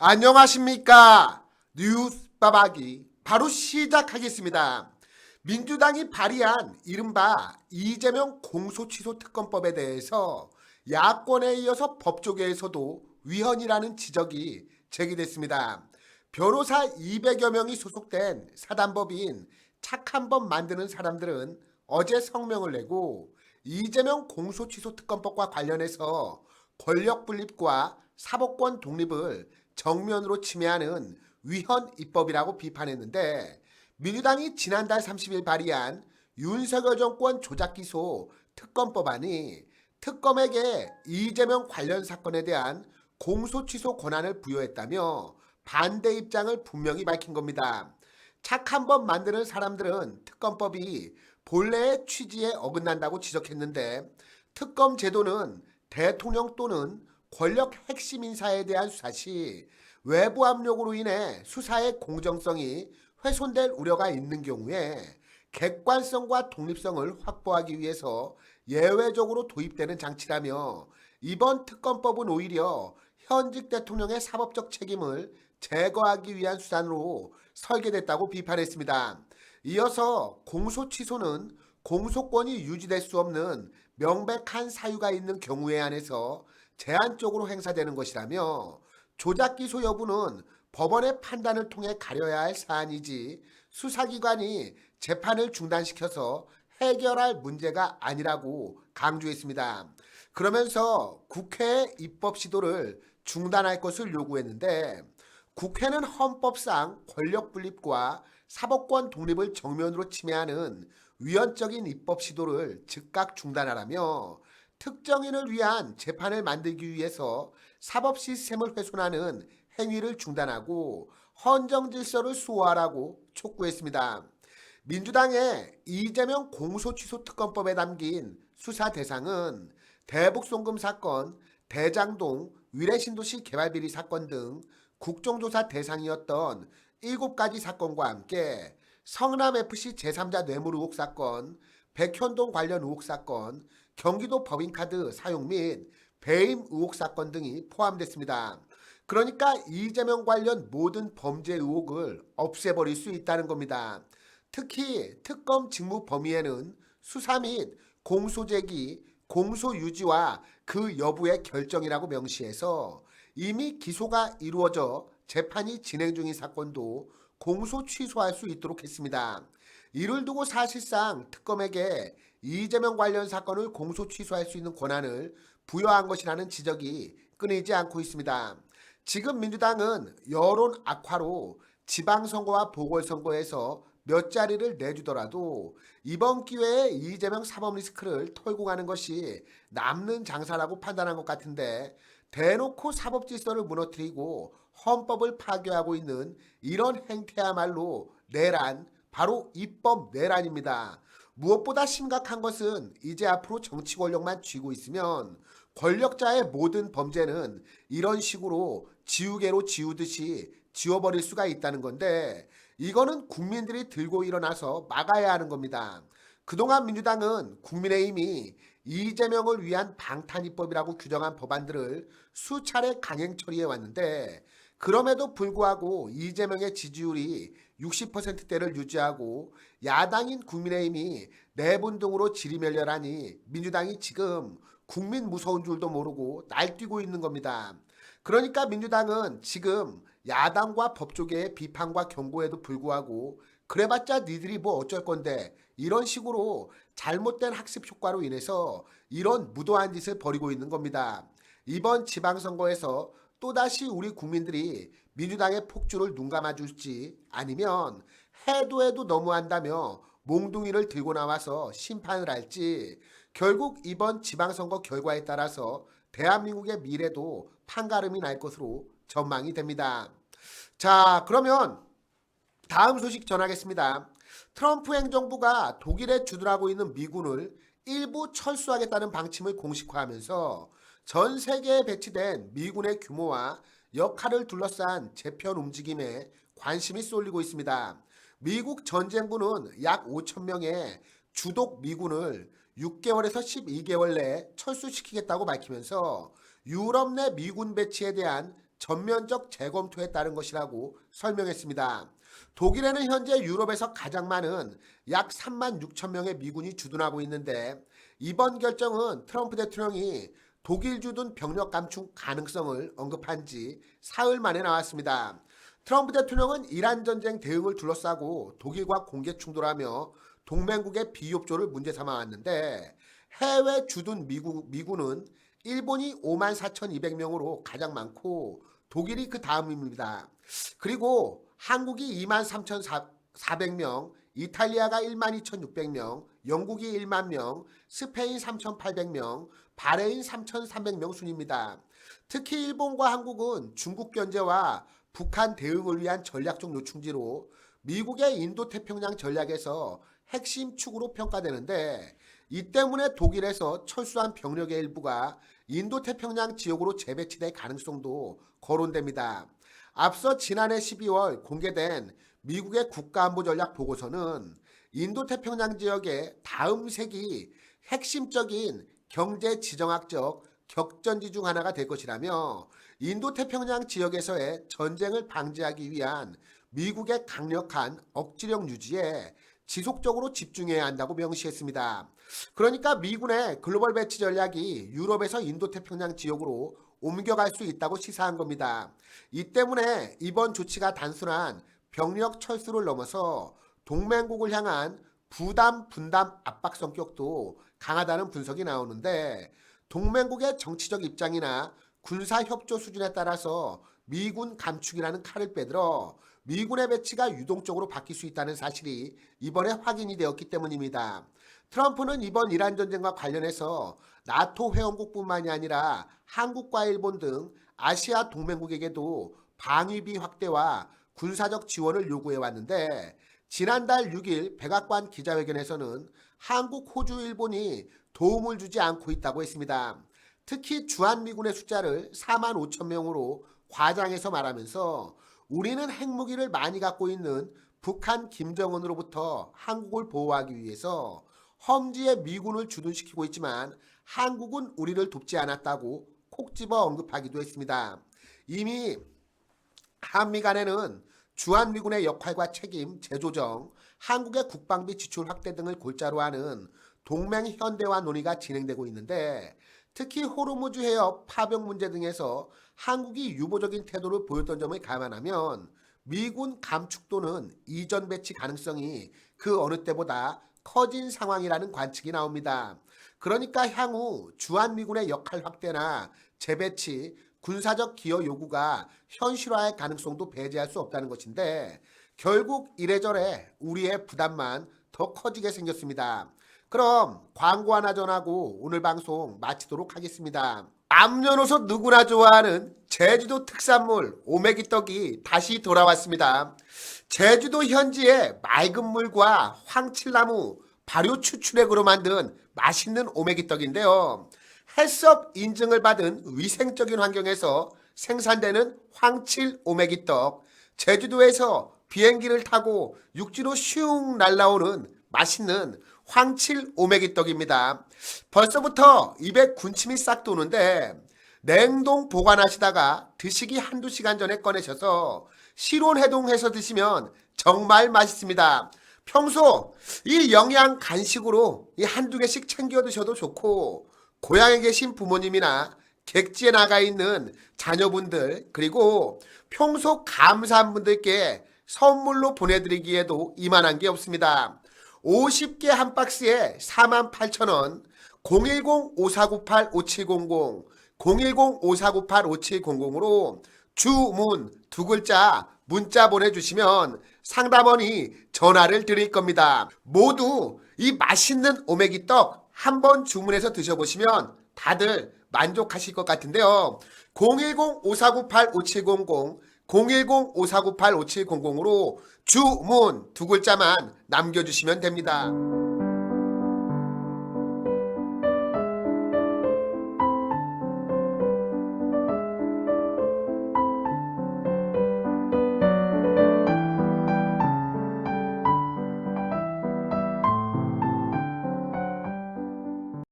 안녕하십니까. 뉴스 빠박이 바로 시작하겠습니다. 민주당이 발의한 이른바 이재명 공소취소 특검법에 대해서 야권에 이어서 법조계에서도 위헌이라는 지적이 제기됐습니다. 변호사 200여 명이 소속된 사단법인 착한 법 만드는 사람들은 어제 성명을 내고 이재명 공소취소 특검법과 관련해서 권력 분립과 사법권 독립을 정면으로 침해하는 위헌 입법이라고 비판했는데, 민주당이 지난달 30일 발의한 윤석열 정권 조작기소 특검법안이 특검에게 이재명 관련 사건에 대한 공소취소 권한을 부여했다며 반대 입장을 분명히 밝힌 겁니다. 착한 법 만드는 사람들은 특검법이 본래의 취지에 어긋난다고 지적했는데, 특검 제도는 대통령 또는 권력 핵심 인사에 대한 수사 시 외부 압력으로 인해 수사의 공정성이 훼손될 우려가 있는 경우에 객관성과 독립성을 확보하기 위해서 예외적으로 도입되는 장치라며, 이번 특검법은 오히려 현직 대통령의 사법적 책임을 제거하기 위한 수단으로 설계됐다고 비판했습니다. 이어서 공소취소는 공소권이 유지될 수 없는 명백한 사유가 있는 경우에 한해서 제한적으로 행사되는 것이라며, 조작기소 여부는 법원의 판단을 통해 가려야 할 사안이지 수사기관이 재판을 중단시켜서 해결할 문제가 아니라고 강조했습니다. 그러면서 국회의 입법 시도를 중단할 것을 요구했는데, 국회는 헌법상 권력 분립과 사법권 독립을 정면으로 침해하는 위헌적인 입법 시도를 즉각 중단하라며, 특정인을 위한 재판을 만들기 위해서 사법 시스템을 훼손하는 행위를 중단하고 헌정 질서를 수호하라고 촉구했습니다. 민주당의 이재명 공소취소 특검법에 담긴 수사 대상은 대북송금 사건, 대장동 위례신도시 개발비리 사건 등 국정조사 대상이었던 7가지 사건과 함께 성남FC 제3자 뇌물 의혹 사건, 백현동 관련 의혹 사건, 경기도 법인카드 사용 및 배임 의혹 사건 등이 포함됐습니다. 그러니까 이재명 관련 모든 범죄 의혹을 없애버릴 수 있다는 겁니다. 특히 특검 직무 범위에는 수사 및 공소 제기, 공소 유지와 그 여부의 결정이라고 명시해서 이미 기소가 이루어져 재판이 진행 중인 사건도 공소 취소할 수 있도록 했습니다. 이를 두고 사실상 특검에게 이재명 관련 사건을 공소 취소할 수 있는 권한을 부여한 것이라는 지적이 끊이지 않고 있습니다. 지금 민주당은 여론 악화로 지방선거와 보궐선거에서 몇 자리를 내주더라도 이번 기회에 이재명 사법 리스크를 털고 가는 것이 남는 장사라고 판단한 것 같은데, 대놓고 사법 질서를 무너뜨리고 헌법을 파괴하고 있는 이런 행태야말로 내란, 바로 입법 내란입니다. 무엇보다 심각한 것은 이제 앞으로 정치 권력만 쥐고 있으면 권력자의 모든 범죄는 이런 식으로 지우개로 지우듯이 지워버릴 수가 있다는 건데, 이거는 국민들이 들고 일어나서 막아야 하는 겁니다. 그동안 민주당은 국민의힘이 이재명을 위한 방탄입법이라고 규정한 법안들을 수차례 강행 처리해 왔는데, 그럼에도 불구하고 이재명의 지지율이 60%대를 유지하고 야당인 국민의힘이 내분등으로 지리멸렬하니 민주당이 지금 국민 무서운 줄도 모르고 날뛰고 있는 겁니다. 그러니까 민주당은 지금 야당과 법조계의 비판과 경고에도 불구하고 그래봤자 니들이 뭐 어쩔 건데, 이런 식으로 잘못된 학습 효과로 인해서 이런 무도한 짓을 벌이고 있는 겁니다. 이번 지방선거에서 또다시 우리 국민들이 민주당의 폭주를 눈감아 줄지, 아니면 해도 너무한다며 몽둥이를 들고 나와서 심판을 할지, 결국 이번 지방선거 결과에 따라서 대한민국의 미래도 판가름이 날 것으로 전망이 됩니다. 자, 그러면 다음 소식 전하겠습니다. 트럼프 행정부가 독일에 주둔하고 있는 미군을 일부 철수하겠다는 방침을 공식화하면서 전 세계에 배치된 미군의 규모와 역할을 둘러싼 재편 움직임에 관심이 쏠리고 있습니다. 미국 전쟁부는 약 5천 명의 주독 미군을 6개월에서 12개월 내에 철수시키겠다고 밝히면서 유럽 내 미군 배치에 대한 전면적 재검토에 따른 것이라고 설명했습니다. 독일에는 현재 유럽에서 가장 많은 약 3만 6천 명의 미군이 주둔하고 있는데 이번 결정은 트럼프 대통령이 독일 주둔 병력 감축 가능성을 언급한 지 사흘 만에 나왔습니다. 트럼프 대통령은 이란 전쟁 대응을 둘러싸고 독일과 공개 충돌하며 동맹국의 비협조를 문제 삼아왔는데 해외 주둔 미군은 일본이 5만 4,200명으로 가장 많고 독일이 그 다음입니다. 그리고 한국이 2만 3,400명, 이탈리아가 1만 2,600명, 영국이 1만 명, 스페인 3,800명, 바레인 3,300명 순입니다. 특히 일본과 한국은 중국 견제와 북한 대응을 위한 전략적 요충지로 미국의 인도태평양 전략에서 핵심 축으로 평가되는데 이 때문에 독일에서 철수한 병력의 일부가 인도태평양 지역으로 재배치될 가능성도 거론됩니다. 앞서 지난해 12월 공개된 미국의 국가안보전략 보고서는 인도태평양 지역의 다음 색이 핵심적인 경제지정학적 격전지 중 하나가 될 것이라며 인도태평양 지역에서의 전쟁을 방지하기 위한 미국의 강력한 억지력 유지에 지속적으로 집중해야 한다고 명시했습니다. 그러니까 미군의 글로벌 배치 전략이 유럽에서 인도태평양 지역으로 옮겨갈 수 있다고 시사한 겁니다. 이 때문에 이번 조치가 단순한 병력 철수를 넘어서 동맹국을 향한 부담, 분담, 압박 성격도 강하다는 분석이 나오는데 동맹국의 정치적 입장이나 군사협조 수준에 따라서 미군 감축이라는 칼을 빼들어 미군의 배치가 유동적으로 바뀔 수 있다는 사실이 이번에 확인이 되었기 때문입니다. 트럼프는 이번 이란 전쟁과 관련해서 나토 회원국뿐만이 아니라 한국과 일본 등 아시아 동맹국에게도 방위비 확대와 군사적 지원을 요구해 왔는데 지난달 6일 백악관 기자회견에서는 한국, 호주, 일본이 도움을 주지 않고 있다고 했습니다. 특히 주한미군의 숫자를 4만 5천 명으로 과장해서 말하면서 우리는 핵무기를 많이 갖고 있는 북한 김정은으로부터 한국을 보호하기 위해서 험지에 미군을 주둔시키고 있지만 한국은 우리를 돕지 않았다고 콕 집어 언급하기도 했습니다. 이미 한미 간에는 주한미군의 역할과 책임, 재조정, 한국의 국방비 지출 확대 등을 골자로 하는 동맹 현대화 논의가 진행되고 있는데 특히 호르무즈 해협 파병 문제 등에서 한국이 유보적인 태도를 보였던 점을 감안하면 미군 감축도는 이전 배치 가능성이 그 어느 때보다 커진 상황이라는 관측이 나옵니다. 그러니까 향후 주한미군의 역할 확대나 재배치, 군사적 기여 요구가 현실화할 가능성도 배제할 수 없다는 것인데 결국 이래저래 우리의 부담만 더 커지게 생겼습니다. 그럼 광고 하나 전하고 오늘 방송 마치도록 하겠습니다. 남녀노소 누구나 좋아하는 제주도 특산물 오메기떡이 다시 돌아왔습니다. 제주도 현지의 맑은 물과 황칠나무, 발효 추출액으로 만든 맛있는 오메기떡인데요. 헬스업 인증을 받은 위생적인 환경에서 생산되는 황칠 오메기떡, 제주도에서 비행기를 타고 육지로 슝 날아오는 맛있는 황칠 오메기떡입니다. 벌써부터 입에 군침이 싹 도는데 냉동 보관하시다가 드시기 한두 시간 전에 꺼내셔서 실온해동해서 드시면 정말 맛있습니다. 평소 이 영양 간식으로 이 한두 개씩 챙겨 드셔도 좋고 고향에 계신 부모님이나 객지에 나가 있는 자녀분들 그리고 평소 감사한 분들께 선물로 보내드리기에도 이만한 게 없습니다. 50개 한 박스에 48,000원 010-5498-5700 010-5498-5700으로 주문 두 글자 문자 보내주시면 상담원이 전화를 드릴 겁니다. 모두 이 맛있는 오메기떡 한번 주문해서 드셔보시면 다들 만족하실 것 같은데요. 010-5498-5700 010-5498-5700으로 주문 두 글자만 남겨주시면 됩니다.